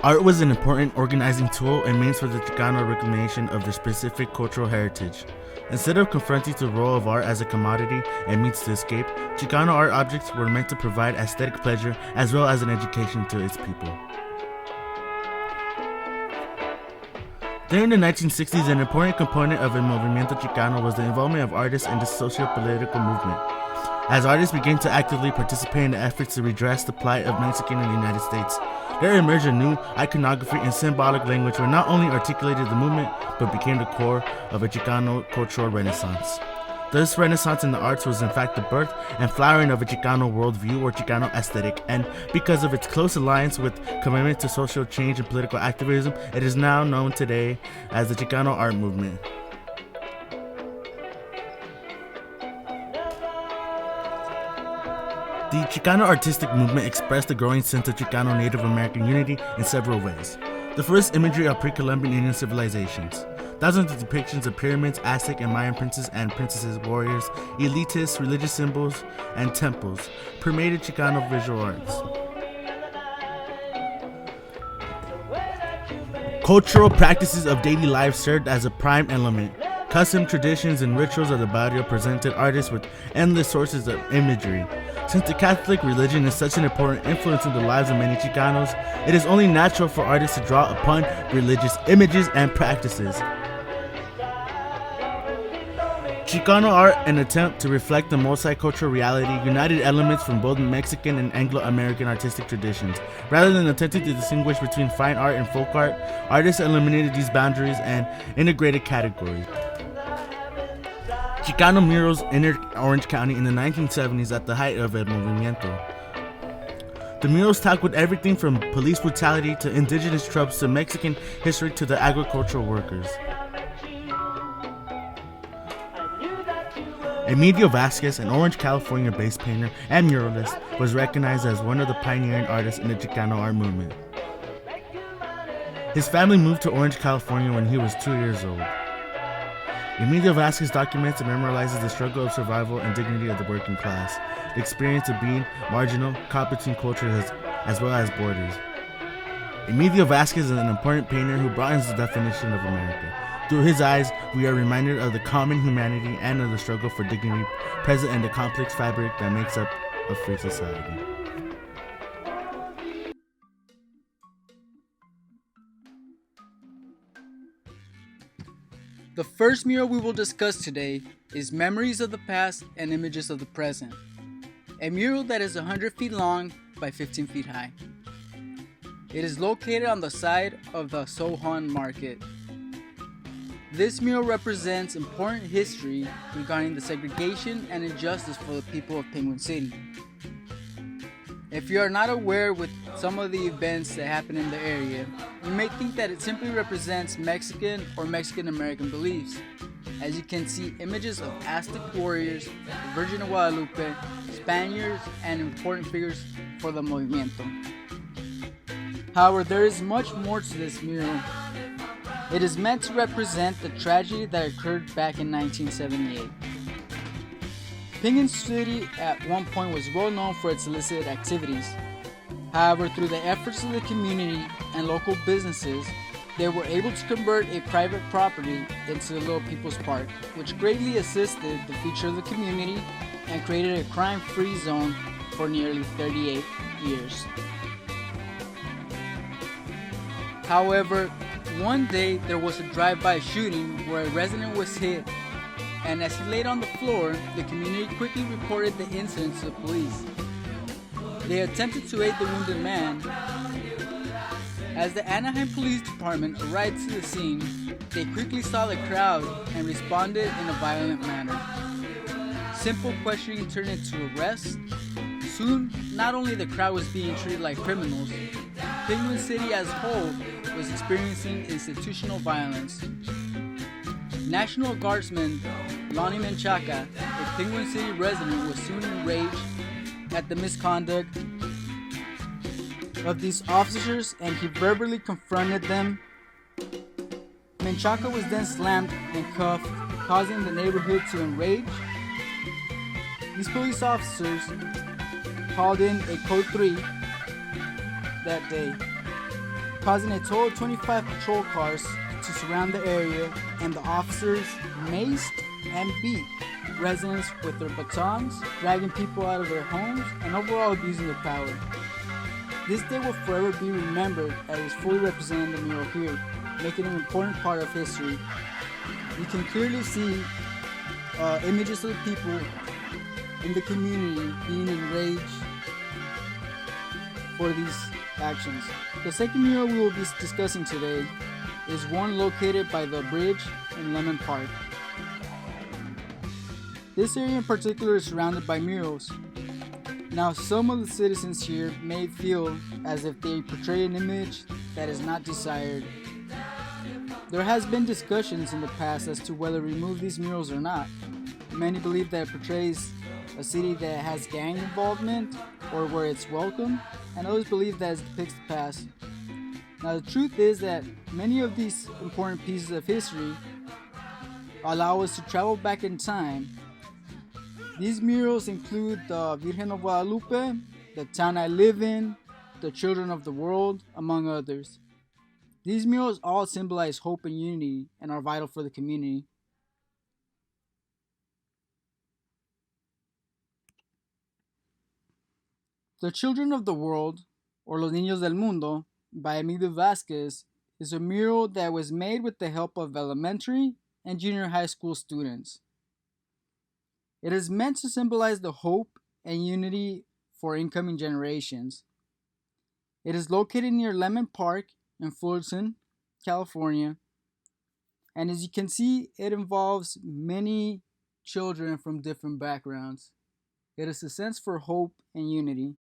Art was an important organizing tool and means for the Chicano reclamation of their specific cultural heritage. Instead of confronting the role of art as a commodity and means to escape, Chicano art objects were meant to provide aesthetic pleasure as well as an education to its people. During the 1960s, an important component of El Movimiento Chicano was the involvement of artists in the socio-political movement. As artists began to actively participate in the efforts to redress the plight of Mexicans in the United States, there emerged a new iconography and symbolic language which not only articulated the movement, but became the core of a Chicano cultural renaissance. This renaissance in the arts was in fact the birth and flowering of a Chicano worldview or Chicano aesthetic, and because of its close alliance with commitment to social change and political activism, it is now known today as the Chicano art movement. The Chicano artistic movement expressed the growing sense of Chicano Native American unity in several ways. The first imagery of pre-Columbian Indian civilizations. Thousands of depictions of pyramids, Aztec and Mayan princes and princesses, warriors, elitists, religious symbols, and temples permeated Chicano visual arts. Cultural practices of daily life served as a prime element. Custom traditions and rituals of the barrio presented artists with endless sources of imagery. Since the Catholic religion is such an important influence in the lives of many Chicanos, it is only natural for artists to draw upon religious images and practices. Chicano art, an attempt to reflect the multicultural reality, united elements from both Mexican and Anglo-American artistic traditions. Rather than attempting to distinguish between fine art and folk art, artists eliminated these boundaries and integrated categories. Chicano murals entered Orange County in the 1970s at the height of El Movimiento. The murals tackled everything from police brutality to indigenous tropes to Mexican history to the agricultural workers. Emigdio Vasquez, an Orange, California-based painter and muralist, was recognized as one of the pioneering artists in the Chicano art movement. His family moved to Orange, California when he was 2 years old. Emigdio Vasquez documents and memorializes the struggle of survival and dignity of the working class, the experience of being marginal, caught between cultures as well as borders. Emigdio Vasquez is an important painter who broadens the definition of America. Through his eyes, we are reminded of the common humanity and of the struggle for dignity present in the complex fabric that makes up a free society. The first mural we will discuss today is Memories of the Past and Images of the Present, a mural that is 100 feet long by 15 feet high. It is located on the side of the Sohan Market. This mural represents important history regarding the segregation and injustice for the people of Penguin City. If you are not aware with some of the events that happen in the area, you may think that it simply represents Mexican or Mexican American beliefs. As you can see images of Aztec warriors, the Virgin of Guadalupe, Spaniards, and important figures for the Movimiento. However, there is much more to this mural. It is meant to represent the tragedy that occurred back in 1978. Penguin City at one point was well known for its illicit activities. However, through the efforts of the community and local businesses, they were able to convert a private property into the Little People's Park, which greatly assisted the future of the community and created a crime-free zone for nearly 38 years. However, one day there was a drive-by shooting where a resident was hit, and as he laid on the floor, the community quickly reported the incident to the police. They attempted to aid the wounded man. As the Anaheim Police Department arrived to the scene, they quickly saw the crowd and responded in a violent manner. Simple questioning turned into arrest. Soon, not only the crowd was being treated like criminals, Penguin City as a whole was experiencing institutional violence. National Guardsman Lonnie Menchaca, a Penguin City resident, was soon enraged at the misconduct of these officers and he verbally confronted them. Menchaca was then slammed and cuffed, causing the neighborhood to enrage. These police officers called in a Code 3 that day. causing a total of 25 patrol cars to surround the area, and the officers maced and beat residents with their batons, dragging people out of their homes, and overall abusing their power. This day will forever be remembered as it is fully represented in the mural here, making it an important part of history. You can clearly see images of the people in the community being enraged for these actions. The second mural we will be discussing today is one located by the bridge in Lemon Park. This area in particular is surrounded by murals. Now, some of the citizens here may feel as if they portray an image that is not desired. There has been discussions in the past as to whether to remove these murals or not. Many believe that it portrays a city that has gang involvement or where it's welcome, and others believe that it depicts the past. Now, the truth is that many of these important pieces of history allow us to travel back in time. These murals include the Virgen of Guadalupe, the town I live in, the children of the world, among others. These murals all symbolize hope and unity and are vital for the community. The Children of the World, or Los Niños del Mundo, by Emigdio Vasquez, is a mural that was made with the help of elementary and junior high school students. It is meant to symbolize the hope and unity for incoming generations. It is located near Lemon Park in Fullerton, California, and as you can see, it involves many children from different backgrounds. It is a sense for hope and unity.